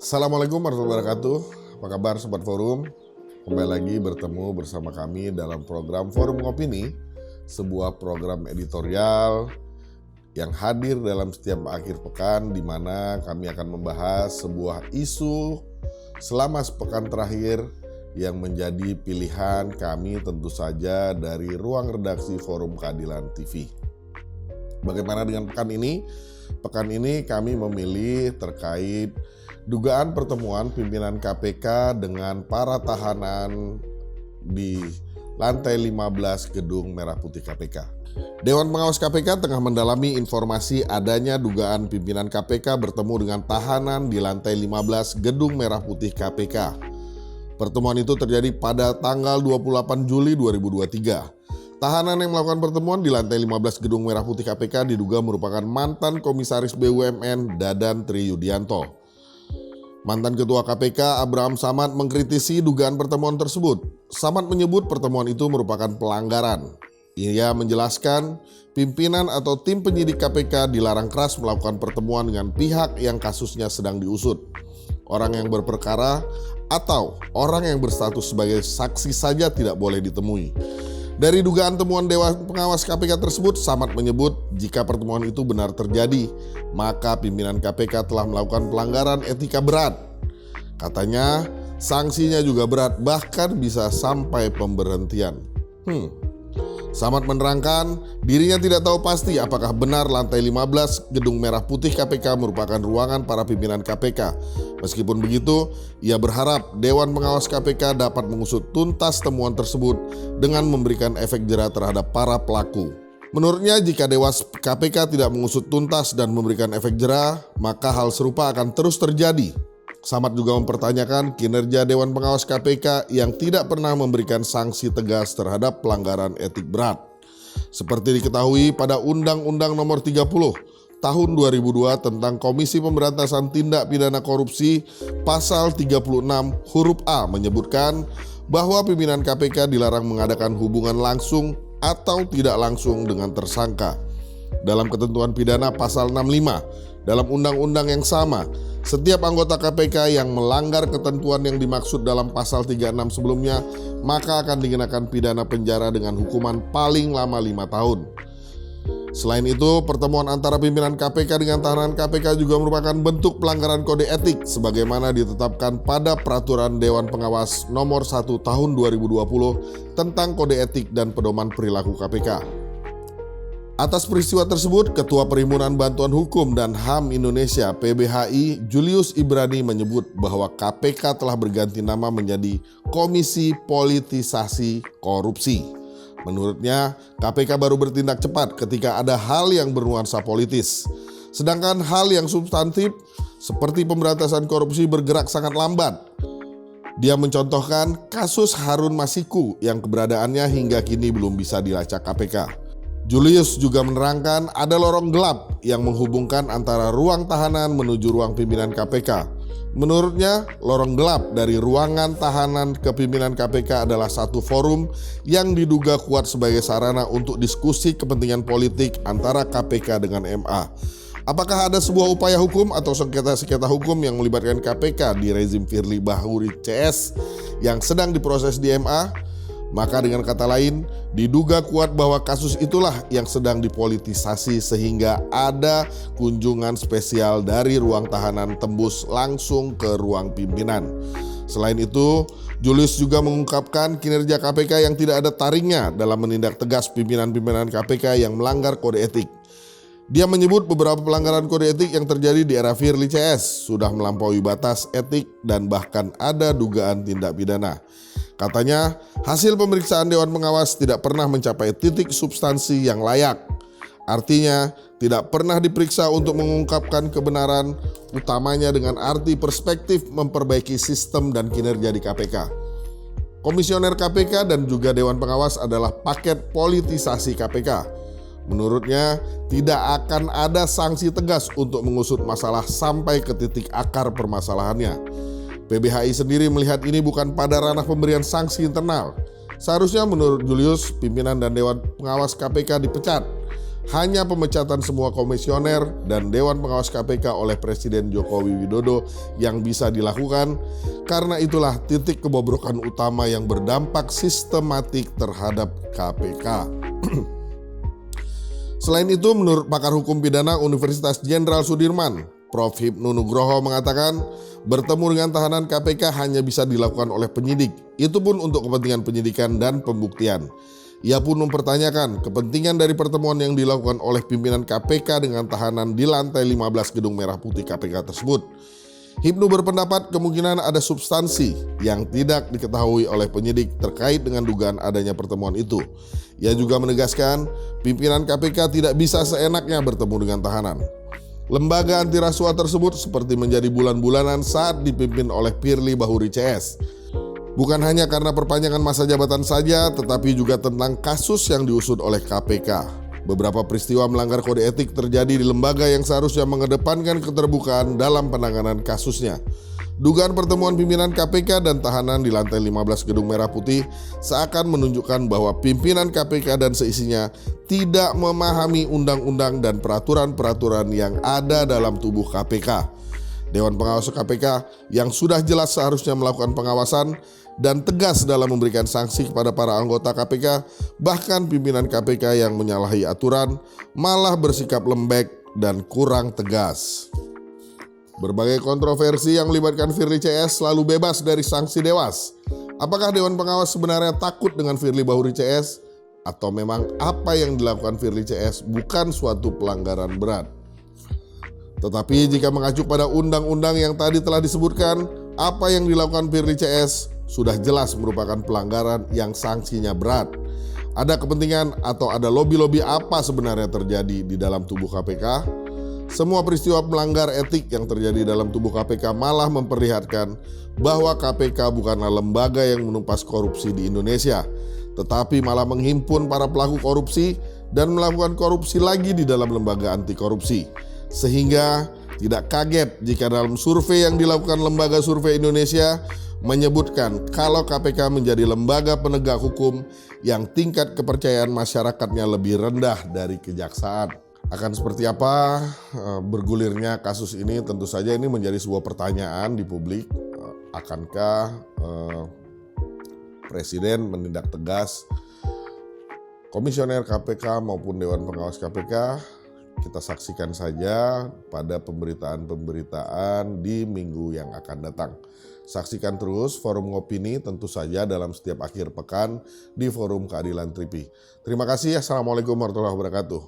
Assalamualaikum warahmatullahi wabarakatuh. Apa kabar Sobat Forum? Kembali lagi bertemu bersama kami dalam program Forum Opini, sebuah program editorial yang hadir dalam setiap akhir pekan di mana kami akan membahas sebuah isu selama sepekan terakhir yang menjadi pilihan kami tentu saja dari ruang redaksi Forum Keadilan TV. Bagaimana dengan pekan ini? Pekan ini kami memilih terkait dugaan pertemuan pimpinan KPK dengan para tahanan di lantai 15 Gedung Merah Putih KPK. Dewan Pengawas KPK tengah mendalami informasi adanya dugaan pimpinan KPK bertemu dengan tahanan di lantai 15 Gedung Merah Putih KPK. Pertemuan itu terjadi pada tanggal 28 Juli 2023. Tahanan yang melakukan pertemuan di lantai 15 Gedung Merah Putih KPK diduga merupakan mantan Komisaris BUMN Dadan Triyudianto. Mantan Ketua KPK Abraham Samad mengkritisi dugaan pertemuan tersebut. Samad menyebut pertemuan itu merupakan pelanggaran. Ia menjelaskan pimpinan atau tim penyidik KPK dilarang keras melakukan pertemuan dengan pihak yang kasusnya sedang diusut. Orang yang berperkara atau orang yang berstatus sebagai saksi saja tidak boleh ditemui. Dari dugaan temuan Dewan Pengawas KPK tersebut, Samad menyebut jika pertemuan itu benar terjadi, maka pimpinan KPK telah melakukan pelanggaran etika berat. Katanya, sanksinya juga berat, bahkan bisa sampai pemberhentian. Samad menerangkan dirinya tidak tahu pasti apakah benar lantai 15 Gedung Merah Putih KPK merupakan ruangan para pimpinan KPK. Meskipun begitu, ia berharap Dewan Pengawas KPK dapat mengusut tuntas temuan tersebut dengan memberikan efek jera terhadap para pelaku. Menurutnya, jika Dewas KPK tidak mengusut tuntas dan memberikan efek jera, maka hal serupa akan terus terjadi. Samad juga mempertanyakan kinerja Dewan Pengawas KPK yang tidak pernah memberikan sanksi tegas terhadap pelanggaran etik berat. Seperti diketahui pada Undang-Undang Nomor 30 Tahun 2002 tentang Komisi Pemberantasan Tindak Pidana Korupsi, Pasal 36 huruf A menyebutkan bahwa pimpinan KPK dilarang mengadakan hubungan langsung atau tidak langsung dengan tersangka. Dalam ketentuan pidana Pasal 65 dalam undang-undang yang sama, setiap anggota KPK yang melanggar ketentuan yang dimaksud dalam pasal 36 sebelumnya, maka akan dikenakan pidana penjara dengan hukuman paling lama 5 tahun. Selain itu, pertemuan antara pimpinan KPK dengan tahanan KPK juga merupakan bentuk pelanggaran kode etik sebagaimana ditetapkan pada Peraturan Dewan Pengawas Nomor 1 Tahun 2020 tentang Kode Etik dan Pedoman Perilaku KPK. Atas peristiwa tersebut, Ketua Perhimpunan Bantuan Hukum dan HAM Indonesia (PBHI) Julius Ibrani menyebut bahwa KPK telah berganti nama menjadi Komisi Politisasi Korupsi. Menurutnya, KPK baru bertindak cepat ketika ada hal yang bernuansa politis. Sedangkan hal yang substantif seperti pemberantasan korupsi bergerak sangat lambat. Dia mencontohkan kasus Harun Masiku yang keberadaannya hingga kini belum bisa dilacak KPK. Julius juga menerangkan ada lorong gelap yang menghubungkan antara ruang tahanan menuju ruang pimpinan KPK. Menurutnya, lorong gelap dari ruangan tahanan ke pimpinan KPK adalah satu forum yang diduga kuat sebagai sarana untuk diskusi kepentingan politik antara KPK dengan MA. Apakah ada sebuah upaya hukum atau sengketa-sengketa hukum yang melibatkan KPK di rezim Firly Bahuri CS yang sedang diproses di MA? Maka dengan kata lain, diduga kuat bahwa kasus itulah yang sedang dipolitisasi sehingga ada kunjungan spesial dari ruang tahanan tembus langsung ke ruang pimpinan. Selain itu, Julius juga mengungkapkan kinerja KPK yang tidak ada taringnya dalam menindak tegas pimpinan-pimpinan KPK yang melanggar kode etik. Dia menyebut beberapa pelanggaran kode etik yang terjadi di era Firly CS sudah melampaui batas etik dan bahkan ada dugaan tindak pidana. Katanya, hasil pemeriksaan Dewan Pengawas tidak pernah mencapai titik substansi yang layak. Artinya, tidak pernah diperiksa untuk mengungkapkan kebenaran, utamanya dengan arti perspektif memperbaiki sistem dan kinerja di KPK. Komisioner KPK dan juga Dewan Pengawas adalah paket politisasi KPK. Menurutnya, tidak akan ada sanksi tegas untuk mengusut masalah sampai ke titik akar permasalahannya. PBHI sendiri melihat ini bukan pada ranah pemberian sanksi internal. Seharusnya menurut Julius, pimpinan dan Dewan Pengawas KPK dipecat. Hanya pemecatan semua komisioner dan Dewan Pengawas KPK oleh Presiden Joko Widodo yang bisa dilakukan, karena itulah titik kebobrokan utama yang berdampak sistematik terhadap KPK. Selain itu, menurut pakar hukum pidana Universitas Jenderal Sudirman, Prof. Hipnu Nugroho mengatakan, bertemu dengan tahanan KPK hanya bisa dilakukan oleh penyidik, itu pun untuk kepentingan penyidikan dan pembuktian. Ia pun mempertanyakan kepentingan dari pertemuan yang dilakukan oleh pimpinan KPK dengan tahanan di lantai 15 Gedung Merah Putih KPK tersebut. Hipnu berpendapat kemungkinan ada substansi yang tidak diketahui oleh penyidik terkait dengan dugaan adanya pertemuan itu. Ia juga menegaskan pimpinan KPK tidak bisa seenaknya bertemu dengan tahanan. Lembaga anti rasuah tersebut seperti menjadi bulan-bulanan saat dipimpin oleh Firly Bahuri CS. Bukan hanya karena perpanjangan masa jabatan saja, tetapi juga tentang kasus yang diusut oleh KPK. Beberapa peristiwa melanggar kode etik terjadi di lembaga yang seharusnya mengedepankan keterbukaan dalam penanganan kasusnya. Dugaan pertemuan pimpinan KPK dan tahanan di lantai 15 Gedung Merah Putih seakan menunjukkan bahwa pimpinan KPK dan seisinya tidak memahami undang-undang dan peraturan-peraturan yang ada dalam tubuh KPK. Dewan Pengawas KPK yang sudah jelas seharusnya melakukan pengawasan dan tegas dalam memberikan sanksi kepada para anggota KPK, bahkan pimpinan KPK yang menyalahi aturan malah bersikap lembek dan kurang tegas. Berbagai kontroversi yang melibatkan Firly CS selalu bebas dari sanksi dewas. Apakah Dewan Pengawas sebenarnya takut dengan Firly Bahuri CS? Atau memang apa yang dilakukan Firly CS bukan suatu pelanggaran berat? Tetapi jika mengacu pada undang-undang yang tadi telah disebutkan, apa yang dilakukan Firly CS sudah jelas merupakan pelanggaran yang sanksinya berat. Ada kepentingan atau ada lobi-lobi apa sebenarnya terjadi di dalam tubuh KPK? Semua peristiwa melanggar etik yang terjadi dalam tubuh KPK malah memperlihatkan bahwa KPK bukanlah lembaga yang menumpas korupsi di Indonesia, tetapi malah menghimpun para pelaku korupsi dan melakukan korupsi lagi di dalam lembaga anti korupsi. Sehingga tidak kaget jika dalam survei yang dilakukan Lembaga Survei Indonesia menyebutkan kalau KPK menjadi lembaga penegak hukum yang tingkat kepercayaan masyarakatnya lebih rendah dari kejaksaan. Akan seperti apa bergulirnya kasus ini, tentu saja ini menjadi sebuah pertanyaan di publik. Akankah Presiden menindak tegas Komisioner KPK maupun Dewan Pengawas KPK? Kita saksikan saja pada pemberitaan-pemberitaan di minggu yang akan datang. Saksikan terus Forum Opini tentu saja dalam setiap akhir pekan di Forum Keadilan Tripi. Terima kasih. Assalamualaikum warahmatullahi wabarakatuh.